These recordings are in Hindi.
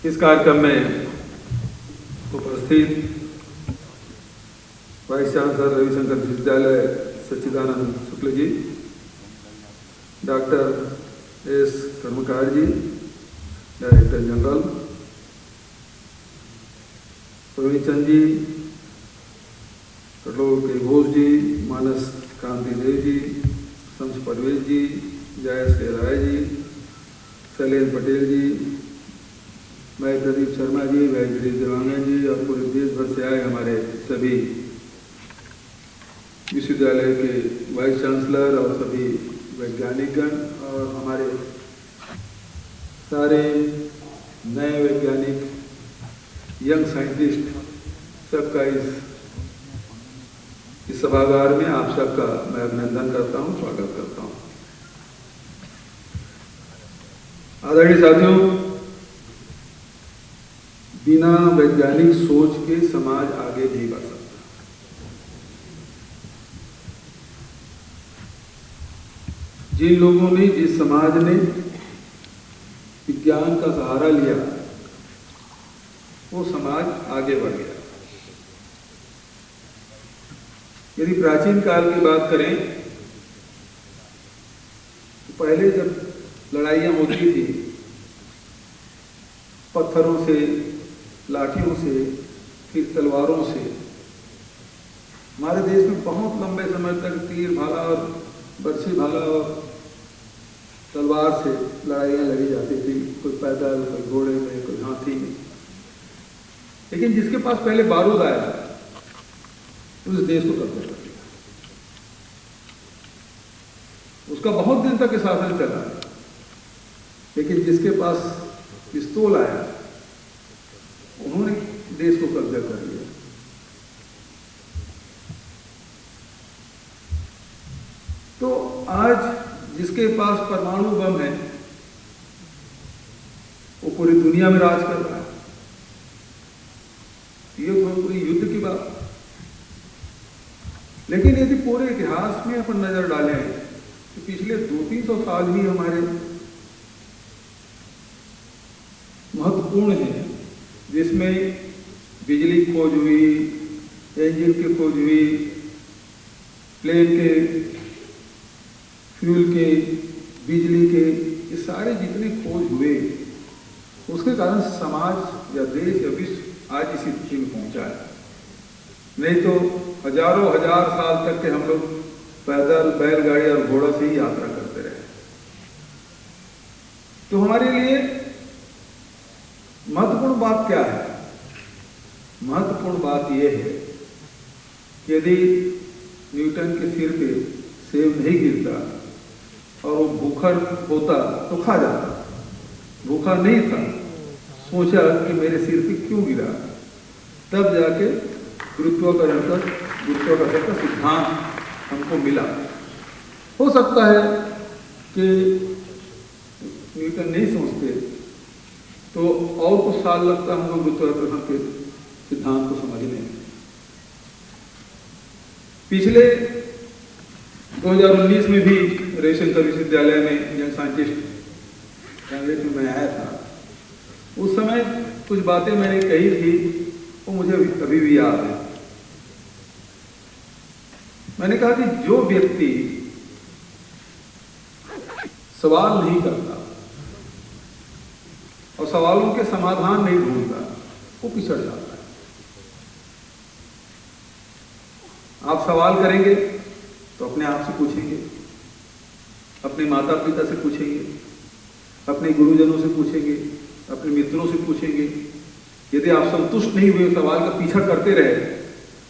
इस कार्यक्रम में उपस्थित वाइस चांसलर रविशंकर विश्वविद्यालय सच्चिदानंद शुक्ल जी, डॉक्टर एस कर्मकार जी, डायरेक्टर जनरल, प्रवीण चंद जी, कटोल के घोष जी, मानस कांति देव जी, शम्स परवेज जी, जयेश के राय जी, शैलेंद्र पटेल जी, मैं प्रदीप शर्मा जी, मैं गिरीश देवांगन जी और पूरे देश भर से आए हमारे सभी विश्वविद्यालय के वाइस चांसलर और सभी वैज्ञानिकगण और हमारे सारे नए वैज्ञानिक, यंग साइंटिस्ट, सबका इस सभागार में आप सबका मैं अभिनंदन करता हूं, स्वागत करता हूं। आदरणीय साथियों, बिना वैज्ञानिक सोच के समाज आगे नहीं बढ़ सकता। जिन लोगों ने, जिस समाज ने विज्ञान का सहारा लिया, वो समाज आगे बढ़ गया। यदि प्राचीन काल की बात करें तो पहले जब लड़ाइयां होती थी पत्थरों से, लाठियों से, फिर तलवारों से, हमारे देश में बहुत लंबे समय तक तीर भाला और बरछी भाला और तलवार से लड़ाइयां लड़ी जाती थी, कोई पैदल, कोई घोड़े में, कोई हाथी में। लेकिन जिसके पास पहले बारूद आया उस देश को कब्जा कर लिया। उसका बहुत दिन तक शासन चला, लेकिन जिसके पास पिस्तौल आया उन्होंने देश को कब्जा कर लिया। तो आज जिसके पास परमाणु बम है वो पूरी दुनिया में राज कर रहा है। ये तो पूरी युद्ध की बात। लेकिन यदि पूरे इतिहास में अपन नजर डालें तो पिछले 200-300 साल ही हमारे महत्वपूर्ण हैं, जिसमें बिजली की खोज हुई, इंजन की खोज हुई, प्लेन के फ्यूल के, बिजली के, ये सारे जितने खोज हुए उसके कारण समाज या देश या विश्व आज इस स्थिति में पहुंचा है। नहीं तो हजारों हजार साल तक के हम लोग पैदल, बैलगाड़ी और घोड़ा से ही यात्रा करते रहे। तो हमारे लिए महत्वपूर्ण बात क्या है? महत्वपूर्ण बात यह है कि यदि न्यूटन के सिर पे सेब नहीं गिरता और वो भूखा होता तो खा जाता। भूखा नहीं था, सोचा कि मेरे सिर पे क्यों गिरा, तब जाके गुरुत्वाकर्षण का सिद्धांत हमको मिला। हो सकता है कि न्यूटन नहीं सोचते तो और कुछ साल लगता हमको गुरुत्वाकर्षण के सिद्धांत को समझने में। पिछले 2019 में भी रविशंकर विश्वविद्यालय में यंग साइंटिस्ट कांग्रेस में मैं आया था। उस समय कुछ बातें मैंने कही थी वो मुझे अभी भी याद है। मैंने कहा कि जो व्यक्ति सवाल नहीं करता और सवालों के समाधान नहीं ढूंढता वो पिछड़ जाता है। आप सवाल करेंगे तो अपने आप से पूछेंगे, अपने माता पिता से पूछेंगे, अपने गुरुजनों से पूछेंगे, अपने मित्रों से पूछेंगे। यदि आप संतुष्ट नहीं हुए, सवाल का पीछा करते रहे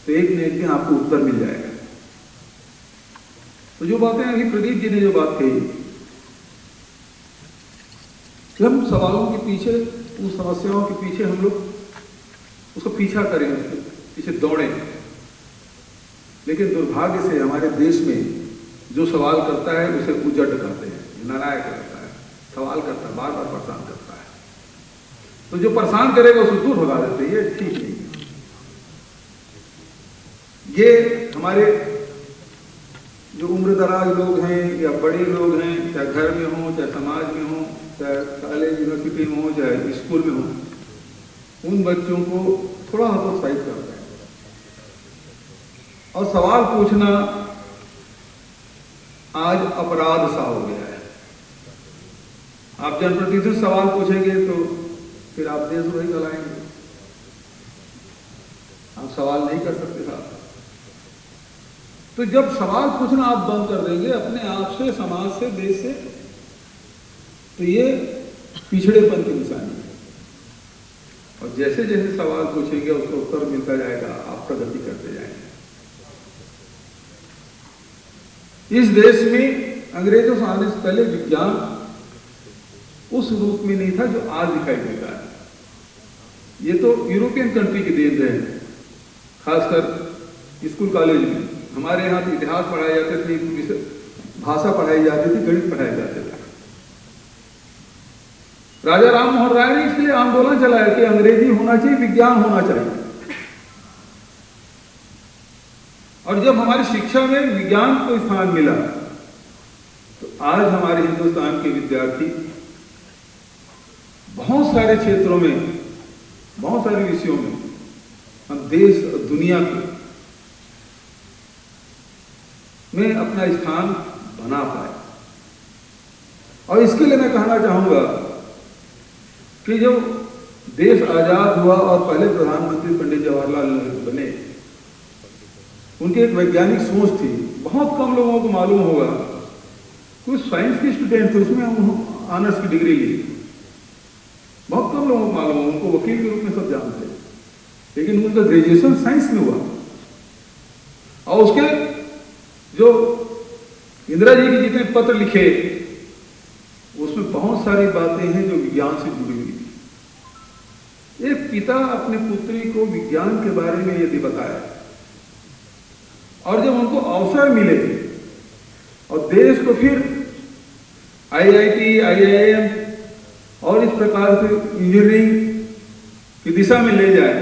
तो एक न एक दिन आपको उत्तर मिल जाएगा। तो जो बातें अभी प्रदीप जी ने जो बात कही कि हम सवालों के पीछे, उन समस्याओं के पीछे हम लोग उसको पीछा करें, उसके पीछे दौड़ें। लेकिन दुर्भाग्य से हमारे देश में जो सवाल करता है उसे उजट कहते हैं, नालायक करता है। सवाल करता है, बार बार परेशान करता है। तो जो परेशान करेगा उसे दूर भगा देते हैं, ये ठीक नहीं। ये हमारे जो उम्रदराज लोग हैं या बड़े लोग हैं, चाहे घर में हो, चाहे समाज में हो, चाहे कॉलेज यूनिवर्सिटी में हो, चाहे स्कूल में हो, उन बच्चों को थोड़ा हतोत्साहित करते हैं। और सवाल पूछना आज अपराध सा हो गया है। आप जनप्रतिनिधि से सवाल पूछेंगे तो फिर आप देशद्रोही कहलाएंगे। आप सवाल नहीं कर सकते साहब। तो जब सवाल पूछना आप बंद कर देंगे अपने आप से, समाज से, देश से, तो ये पिछड़ेपन की निशानी है। और जैसे जैसे सवाल पूछेंगे उसका उत्तर मिलता जाएगा, आप प्रगति करते जाएंगे। इस देश में अंग्रेजों से आने से पहले विज्ञान उस रूप में नहीं था जो आज दिखाई देता है। ये तो यूरोपियन कंट्री की देन है। खासकर स्कूल कॉलेज में हमारे यहाँ तो इतिहास पढ़ाए जाते थे, भाषा पढ़ाई जाती थी, गणित पढ़ाए जाते थे। राजा राम मोहन राय ने इसलिए आंदोलन चलाया कि अंग्रेजी होना चाहिए, विज्ञान होना चाहिए। और जब हमारी शिक्षा में विज्ञान को स्थान मिला तो आज हमारे हिंदुस्तान के विद्यार्थी बहुत सारे क्षेत्रों में, बहुत सारे विषयों में हम देश और दुनिया में अपना स्थान बना पाए। और इसके लिए मैं कहना चाहूंगा कि जो देश आजाद हुआ और पहले प्रधानमंत्री पंडित जवाहरलाल नेहरू बने, उनकी एक वैज्ञानिक सोच थी। बहुत कम लोगों को मालूम होगा, कुछ साइंस के स्टूडेंट थे, उसमें हम ऑनर्स की डिग्री ली। बहुत कम लोगों को मालूम होगा, उनको वकील के रूप में सब जानते हैं, लेकिन उनका ग्रेजुएशन साइंस में हुआ। और उसके जो इंदिरा जी के जितने पत्र लिखे उसमें बहुत सारी बातें हैं जो विज्ञान से जुड़ी हुई थी। एक पिता अपने पुत्री को विज्ञान के बारे में यदि बताया और जब उनको अवसर मिले और देश को फिर आईआईटी, आईआईएम और इस प्रकार से इंजीनियरिंग की दिशा में ले जाए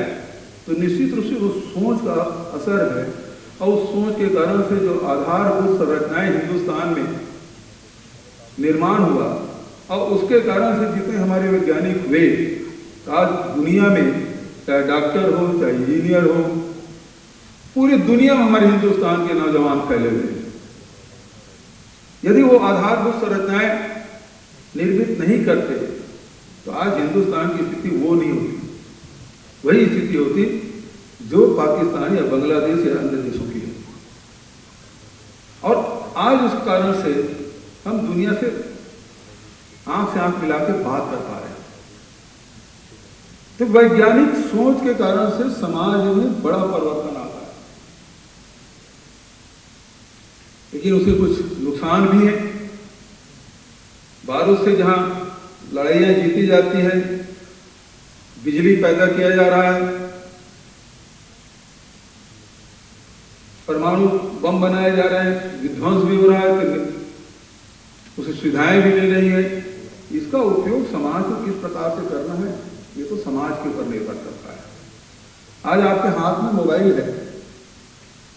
तो निश्चित रूप से उस सोच का असर है। और उस सोच के कारण से जो आधारभूत संरचनाएं हिंदुस्तान में निर्माण हुआ और उसके कारण से जितने हमारे वैज्ञानिक हुए, आज दुनिया में चाहे डॉक्टर हो, चाहे इंजीनियर हो, पूरी दुनिया में हमारे हिंदुस्तान के नौजवान फैले हुए हैं। यदि वो आधारभूत संरचनाएं निर्मित नहीं करते तो आज हिंदुस्तान की स्थिति वो नहीं होती, वही स्थिति होती जो पाकिस्तान या बांग्लादेश या अन्य देशों की है। और आज उस कारण से हम दुनिया से आंख से आंख मिलाकर बात कर पा रहे हैं। तो वैज्ञानिक सोच के कारण से समाज में बड़ा परिवर्तन आता है, लेकिन उसके कुछ नुकसान भी हैं। बारूद से जहां लड़ाइयां जीती जाती है, बिजली पैदा किया जा रहा है, परमाणु बम बनाए जा रहे हैं, विध्वंस भी हो रहा है, उसे सुविधाएं भी मिल रही है। इसका उपयोग समाज को किस प्रकार से करना है ये तो समाज के ऊपर निर्भर करता है। आज आपके हाथ में मोबाइल है,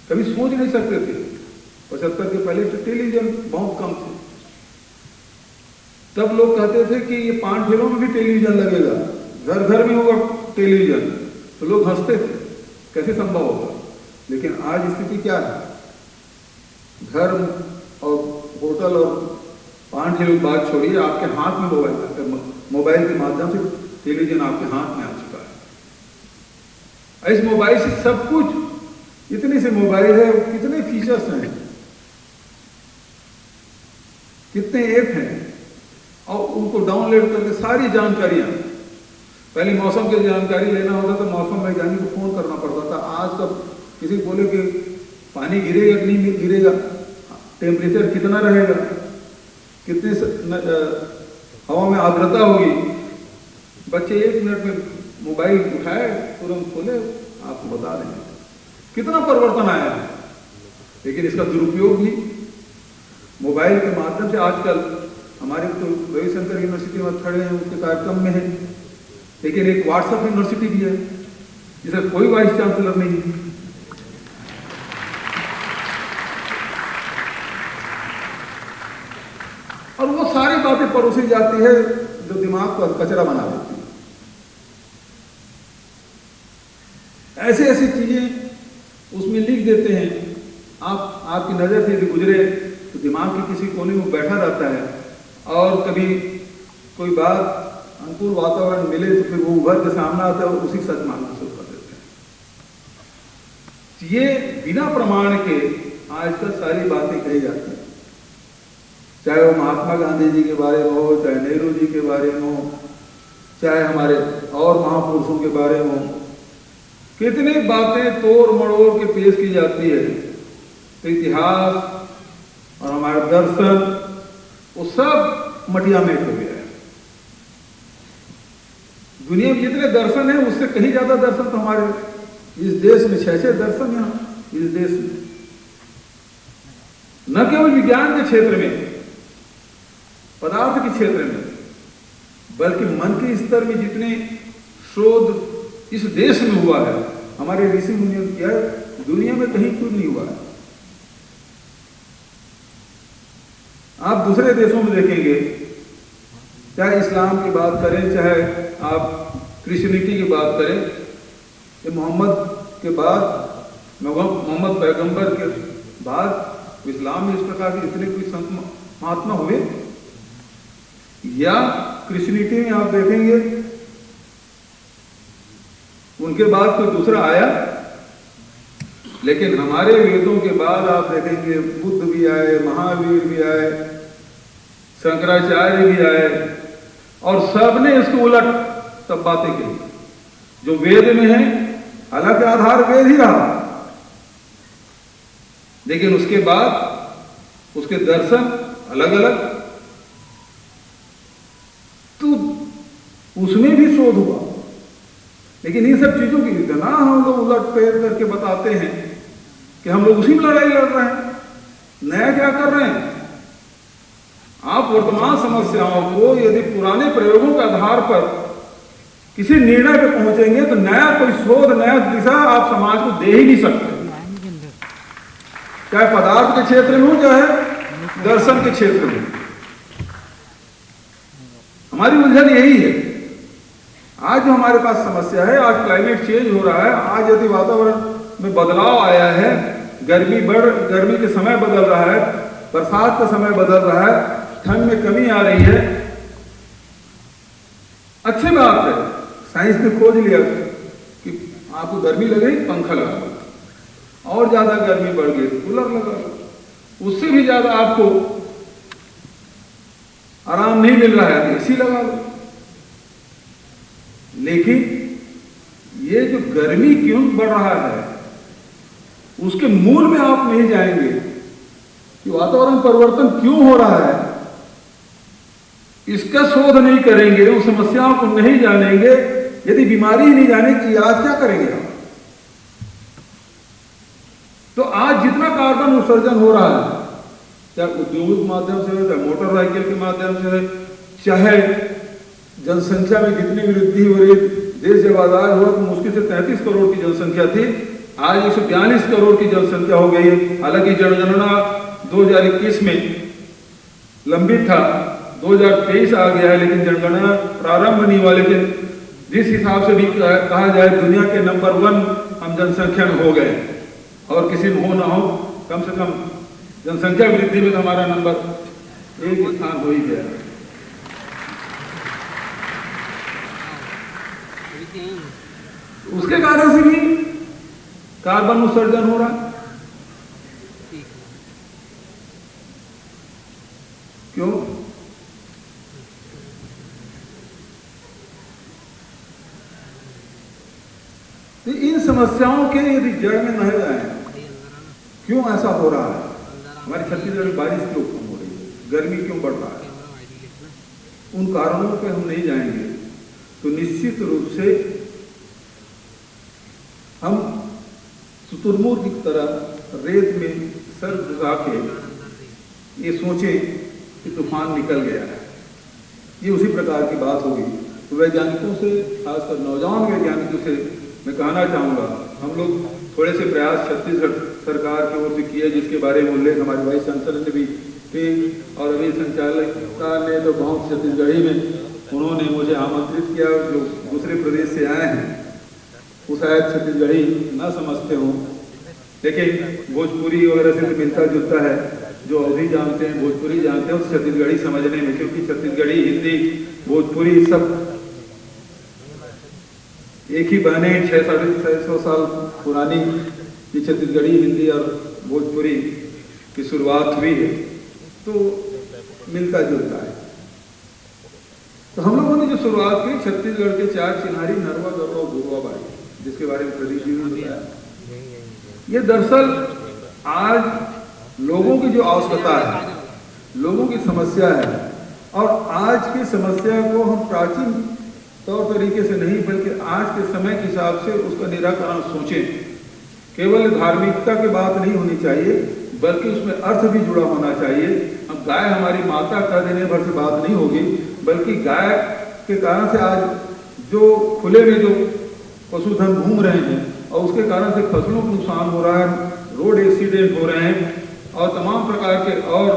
कभी सोच नहीं सकते थे 75 के पहले तो टेलीविजन बहुत कम थे। तब लोग कहते थे कि ये पान ठेलों में भी टेलीविजन लगेगा, घर घर में होगा टेलीविजन, तो लोग हंसते थे कैसे संभव होगा। लेकिन आज स्थिति क्या है, घर और होटल और पान ठेलों की बात छोड़िए, आपके हाथ में मोबाइल के माध्यम से टेलीविजन आपके हाथ में आ चुका है। इस मोबाइल से सब कुछ, इतने से मोबाइल है, कितने फीचर्स हैं, कितने ऐप हैं, और उनको डाउनलोड करके सारी जानकारियां, पहले मौसम की जानकारी लेना होता था मौसम वैज्ञानिक को फोन करना पड़ता था। आज कब किसी बोले कि पानी गिरेगा कि नहीं गिरेगा, टेम्परेचर कितना रहेगा, कितने हवा में आर्द्रता होगी, बच्चे 1 मिनट में मोबाइल उठाए तुरंत खोले आपको बता देंगे। कितना परिवर्तन आया है। लेकिन इसका दुरुपयोग भी मोबाइल के माध्यम से आजकल हमारे तो रविशंकर यूनिवर्सिटी में खड़े हैं, उसके कार्यक्रम में है, लेकिन एक व्हाट्सएप यूनिवर्सिटी भी है जिसका कोई वाइस चांसलर नहीं है। और वो सारी बातें परोसी जाती है जो दिमाग को कचरा बना देती है। ऐसे ऐसी चीजें उसमें लिख देते हैं। आपकी नजर से यदि गुजरे तो दिमाग के किसी कोने में बैठा रहता है, और कभी कोई बात अनुकूल वातावरण मिले तो फिर वो उभर के सामने आता है और उसी सच मानना शुरू कर देते हैं। ये बिना प्रमाण के आजकल सारी बातें कही जाती हैं, चाहे वो महात्मा गांधी जी के बारे में हो, चाहे नेहरू जी के बारे में हो, चाहे हमारे और महापुरुषों के बारे में हो। कितनी बातें तोड़ मड़ोड़ के पेश की जाती है, तो इतिहास और हमारे दर्शन वो सब मटिया मेट हो गया है। दुनिया में जितने दर्शन है उससे कहीं ज्यादा दर्शन तो हमारे इस देश में 6 दर्शन यहाँ इस देश में, न केवल विज्ञान के क्षेत्र में, पदार्थ के क्षेत्र में, बल्कि मन के स्तर में जितने शोध इस देश में हुआ है, हमारे ऋषि मुनियों ने किया, दुनिया में कहीं कुछ नहीं हुआ है। आप दूसरे देशों में देखेंगे, चाहे इस्लाम की बात करें, चाहे आप क्रिश्चियनिटी की बात करें, ये मोहम्मद के बाद, मोहम्मद पैगंबर के बाद इस्लाम में इस प्रकार के इतने कोई संत महात्मा हुए, या क्रिश्चियनिटी में आप देखेंगे उनके बाद कोई दूसरा आया। लेकिन हमारे वेदों के बाद आप देखेंगे बुद्ध भी आए, महावीर भी आए, शंकराचार्य भी आए, और सबने इसको उलट सब बातें की। जो वेद में है, हालांकि आधार वेद ही रहा, लेकिन उसके बाद उसके दर्शन अलग अलग, तो उसमें भी शोध हुआ। लेकिन इन सब चीजों की इतना हम लोग उलट फेर करके बताते हैं कि हम लोग उसी में लड़ाई लड़ रहे हैं। नया क्या कर रहे हैं? आप वर्तमान समस्याओं को यदि पुराने प्रयोगों के आधार पर किसी निर्णय पे पहुंचेंगे तो नया कोई शोध, नया दिशा आप समाज को दे ही नहीं सकते, चाहे पदार्थ के क्षेत्र में हो, चाहे दर्शन के क्षेत्र में। हमारी उलझन यही है। आज जो हमारे पास समस्या है, आज क्लाइमेट चेंज हो रहा है, आज यदि वातावरण में बदलाव आया है, गर्मी के समय बदल रहा है, बरसात का समय बदल रहा है, ठंड में कमी आ रही है, अच्छी बात है। साइंस ने खोज लिया कि आपको गर्मी लग रही, पंखा लगा लो, और ज्यादा गर्मी बढ़ गई तो कूलर लगा लो, उससे भी ज्यादा आपको आराम नहीं मिल रहा है तो एसी लगा लो। लेकिन ये जो गर्मी क्यों बढ़ रहा है, उसके मूल में आप नहीं जाएंगे कि वातावरण परिवर्तन क्यों हो रहा है, इसका शोध नहीं करेंगे, उन समस्याओं को नहीं जानेंगे, यदि बीमारी ही नहीं जाने की इलाज क्या करेंगे आप? तो आज जितना कार्बन उत्सर्जन हो रहा है, चाहे उद्योग के माध्यम से हो, चाहे मोटरसाइकिल के माध्यम से हो, चाहे जनसंख्या में जितनी वृद्धि हो रही, देश जब आजाद हुआ तो मुश्किल से 33 करोड़ की जनसंख्या थी, आज 142 करोड़ की जनसंख्या हो गई है। हालांकि जनगणना 2021 में लंबित था, 2023 आ गया है, लेकिन जनगणना प्रारंभ नहीं हुआ। लेकिन जिस हिसाब से भी कहा जाए, दुनिया के नंबर 1 हम जनसंख्या में हो गए, और किसी में हो ना हो, कम से कम जनसंख्या वृद्धि में तो हमारा नंबर 1 स्थान हो ही गया है। उसके कारण से भी कार्बन उत्सर्जन हो रहा है। क्यों? तो इन समस्याओं के यदि जड़ में न जाए, क्यों ऐसा हो रहा है, हमारी छत्तीसगढ़ में बारिश क्यों कम हो रही है, गर्मी क्यों बढ़ रहा है, उन कारणों पे हम नहीं जाएंगे तो निश्चित रूप से हम शुतुरमुर्ग की तरह रेत में सर घुसा के ये सोचे कि तूफान निकल गया है, ये उसी प्रकार की बात होगी। तो वैज्ञानिकों से, खासकर नौजवान वैज्ञानिकों से मैं कहना चाहूँगा, हम लोग थोड़े से प्रयास छत्तीसगढ़ सरकार की ओर से किए, जिसके बारे में उल्लेख हमारे वाइस चांसलर ने भी की, और अभी संचालक ने तो बहुत छत्तीसगढ़ी में उन्होंने मुझे आमंत्रित किया, जो दूसरे प्रदेश से आए हैं। वो शायद छत्तीसगढ़ी ना समझते हो, लेकिन भोजपुरी वगैरह से मिलता जुलता है। जो अवधी जानते हैं, भोजपुरी जानते हैं, तो छत्तीसगढ़ी समझने में, क्योंकि छत्तीसगढ़ी, हिंदी, भोजपुरी सब एक ही बहने 600-650 साल पुरानी ये छत्तीसगढ़ी, हिंदी और भोजपुरी की शुरुआत हुई है, तो मिलता जुलता है। तो हम लोगों ने जो शुरुआत की छत्तीसगढ़ के 4 चिन्हारी नरवा, गौरवा, घुरवा बाई, जिसके बारे में प्रदीप जी ने बताया, ये दरअसल आज लोगों की जो आवश्यकता है, लोगों की समस्या है, और आज की समस्या को हम प्राचीन तौर तरीके से नहीं बल्कि आज के समय के हिसाब से उसका निराकरण सोचें। केवल धार्मिकता की बात नहीं होनी चाहिए, बल्कि उसमें अर्थ भी जुड़ा होना चाहिए। अब गाय हमारी माता का देने भर से बात नहीं होगी, बल्कि गाय के कारण से आज जो खुले में जो पशुधन घूम रहे हैं और उसके कारण से फसलों को नुकसान हो रहा है, रोड एक्सीडेंट हो रहे हैं और तमाम प्रकार के और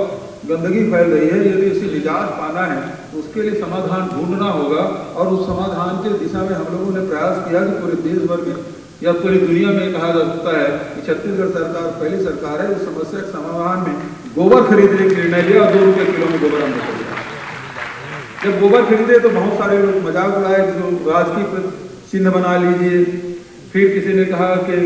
गंदगी फैल रही है। यदि इसे निजात पाना है तो उसके लिए समाधान ढूंढना होगा, और उस समाधान के दिशा में हम लोगों ने प्रयास किया कि पूरे देश भर में या पूरी दुनिया में कहा जा सकता है कि छत्तीसगढ़ सरकार पहली सरकार है उस समस्या के समाधान में गोबर खरीदने का निर्णय लिया और 2 रुपये किलो में गोबर हमने खरीदा। जब गोबर खरीदे तो बहुत सारे लोग मजाक उड़ाए, जो राजकीय चिन्ह बना लीजिए। फिर किसी ने कहा कि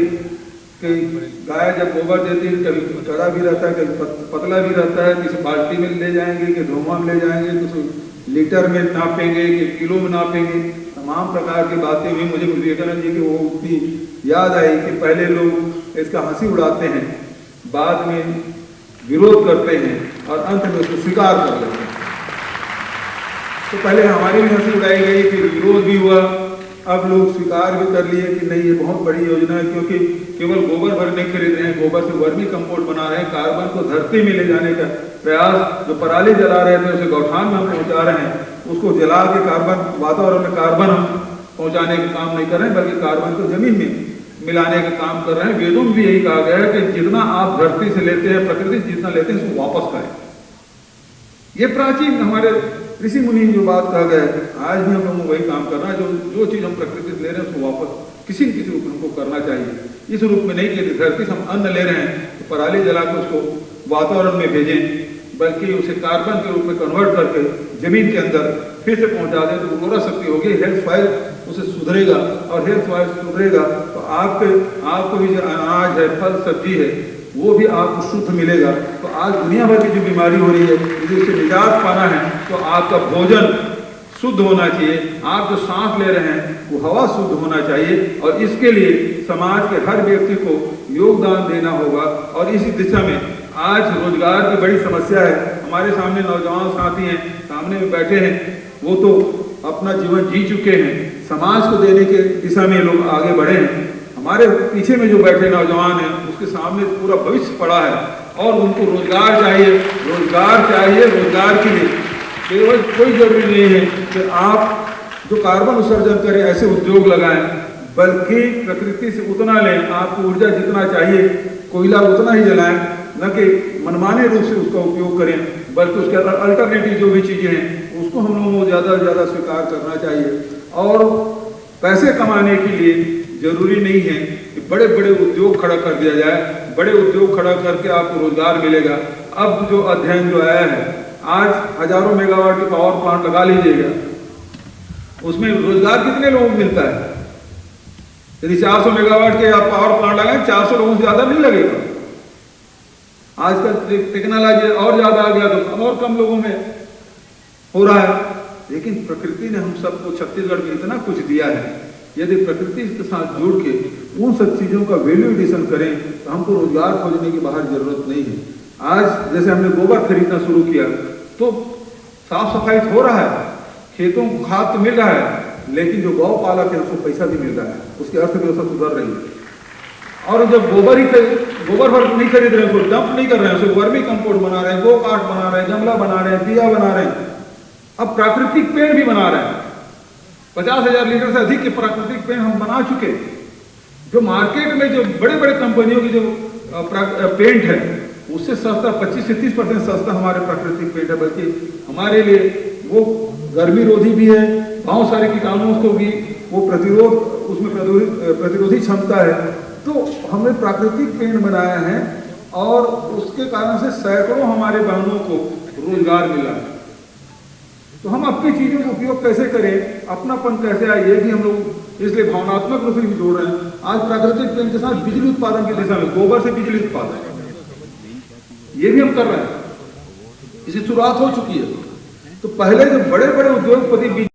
गाय जब गोबर देती है कभी कड़ा भी रहता है, कभी पतला भी रहता है, किसी बाल्टी में ले जाएंगे कि धोमा में ले जाएंगे, किसी लीटर में नापेंगे कि किलो में नापेंगे, तमाम प्रकार की बातें हुई। मुझे विवेकानंद जी की वो उक्ति याद आई कि पहले लोग इसका हंसी उड़ाते हैं, बाद में विरोध करते हैं और अंत में उसको स्वीकार कर लेते हैं। तो पहले हमारी भी हंसी उड़ाई गई, फिर विरोध भी हुआ, अब लोग स्वीकार भी कर लिए कि नहीं ये बहुत बड़ी योजना है, क्योंकि केवल गोबर भर नहीं खरीद रहे हैं, गोबर से वर्मी कंपोस्ट बना रहे हैं, कार्बन को धरती में ले जाने का प्रयास, जो पराली जला रहे थे उसे गौठान में हम पहुंचा रहे हैं, उसको जला के कार्बन, वातावरण में कार्बन हम पहुंचाने का काम नहीं कर रहे हैं, बल्कि कार्बन को जमीन में मिलाने का काम कर रहे हैं। वेदों में भी यही कहा गया है कि जितना आप धरती से लेते हैं, प्रकृति से जितना लेते हैं, उसको वापस करें। ये प्राचीन हमारे ऋषि मुनि जो बात कहा गया है, आज भी हम लोगों को वही काम करना है। जो चीज हम प्रकृति से ले रहे हैं उसको वापस किसी न किसी रूप में हमको करना चाहिए। इस रूप में नहीं कि धरती से हम अन्न ले रहे हैं तो पराली जला के उसको वातावरण में भेजें, बल्कि उसे कार्बन के रूप में कन्वर्ट करके जमीन के अंदर फिर से पहुंचा दें, तो उर्वरा शक्ति होगी, हेल्थ फाइल उसे सुधरेगा, और हेल्थ फाइल सुधरेगा तो आपको भी जो अनाज है, फल सब्जी है, वो भी आपको शुद्ध मिलेगा। तो आज दुनिया भर की जो बीमारी हो रही है, यदि उससे निजात पाना है तो आपका भोजन शुद्ध होना चाहिए, आप जो सांस ले रहे हैं वो हवा शुद्ध होना चाहिए, और इसके लिए समाज के हर व्यक्ति को योगदान देना होगा। और इसी दिशा में आज रोजगार की बड़ी समस्या है। हमारे सामने नौजवान साथी हैं, सामने में बैठे हैं, वो तो अपना जीवन जी चुके हैं, समाज को देने के दिशा में लोग आगे बढ़े हैं। हमारे पीछे में जो बैठे नौजवान हैं उसके सामने पूरा भविष्य पड़ा है, और उनको रोजगार चाहिए, रोजगार चाहिए। रोजगार के लिए केवल कोई जरूरी नहीं है कि आप जो कार्बन उत्सर्जन करें ऐसे उद्योग लगाएं, बल्कि प्रकृति से उतना लें, आपको ऊर्जा जितना चाहिए कोयला उतना ही जलाएं, न कि मनमाने रूप से उसका उपयोग करें, बल्कि उसके अल्टरनेटिव जो भी चीजें हैं उसको हम लोगों को ज्यादा से ज्यादा स्वीकार करना चाहिए। और पैसे कमाने के लिए जरूरी नहीं है कि बड़े बड़े उद्योग खड़ा कर दिया जाए, बड़े उद्योग खड़ा करके आपको रोजगार मिलेगा। अब जो अध्ययन जो आया है, आज हजारों मेगावाट के पावर प्लांट लगा लीजिएगा, उसमें रोजगार कितने लोगों को मिलता है? यदि 400 मेगावाट के आप पावर प्लांट लगाएं, 400 लोगों से ज्यादा नहीं लगेगा। आजकल टेक्नोलॉजी और ज्यादा आ गया तो और कम लोगों में हो रहा है। लेकिन प्रकृति ने हम सबको छत्तीसगढ़ में इतना कुछ दिया है, यदि प्रकृति के साथ जुड़ के उन सब चीजों का वैल्यू एडिशन करें तो हमको रोजगार खोजने की बाहर जरूरत नहीं है। आज जैसे हमने गोबर खरीदना शुरू किया तो साफ सफाई हो रहा है, खेतों को खाद तो मिल रहा है, लेकिन जो गौ पालक है उसको पैसा भी मिल रहा है, उसकी अर्थव्यवस्था सुधर रही है। और जब गोबर भर नहीं खरीद रहे हैं, उसको डंप नहीं कर रहे हैं, उसे वर्मी कंपोस्ट बना रहे हैं, गो काट बना रहे हैं, गमला बना रहे हैं, दिया बना रहे हैं, अब प्राकृतिक पेड़ भी बना रहे हैं। 50,000 लीटर से अधिक के प्राकृतिक पेड़ हम बना चुके। जो मार्केट में जो बड़े बड़े कंपनियों की जो पेंट है उससे सस्ता 25 से 30% सस्ता हमारे प्राकृतिक पेंट है, बल्कि हमारे लिए वो गर्मी रोधी भी है, बहुत सारे कीटाणुओं को भी वो उसमें प्रतिरोधी क्षमता है। तो हमने प्राकृतिक पेड़ बनाया है और उसके कारण से सैकड़ों हमारे बहनों को रोजगार मिला है। तो हम अपनी चीजों का उपयोग कैसे करें, अपनापन कैसे आए, ये भी हम लोग इसलिए भावनात्मक रूप से भी जोड़ रहे हैं। आज प्राकृतिक पेड़ के साथ बिजली उत्पादन की दिशा में गोबर से बिजली उत्पादन ये भी हम कर रहे हैं, इसकी शुरुआत हो चुकी है। तो पहले जो बड़े बड़े उद्योगपति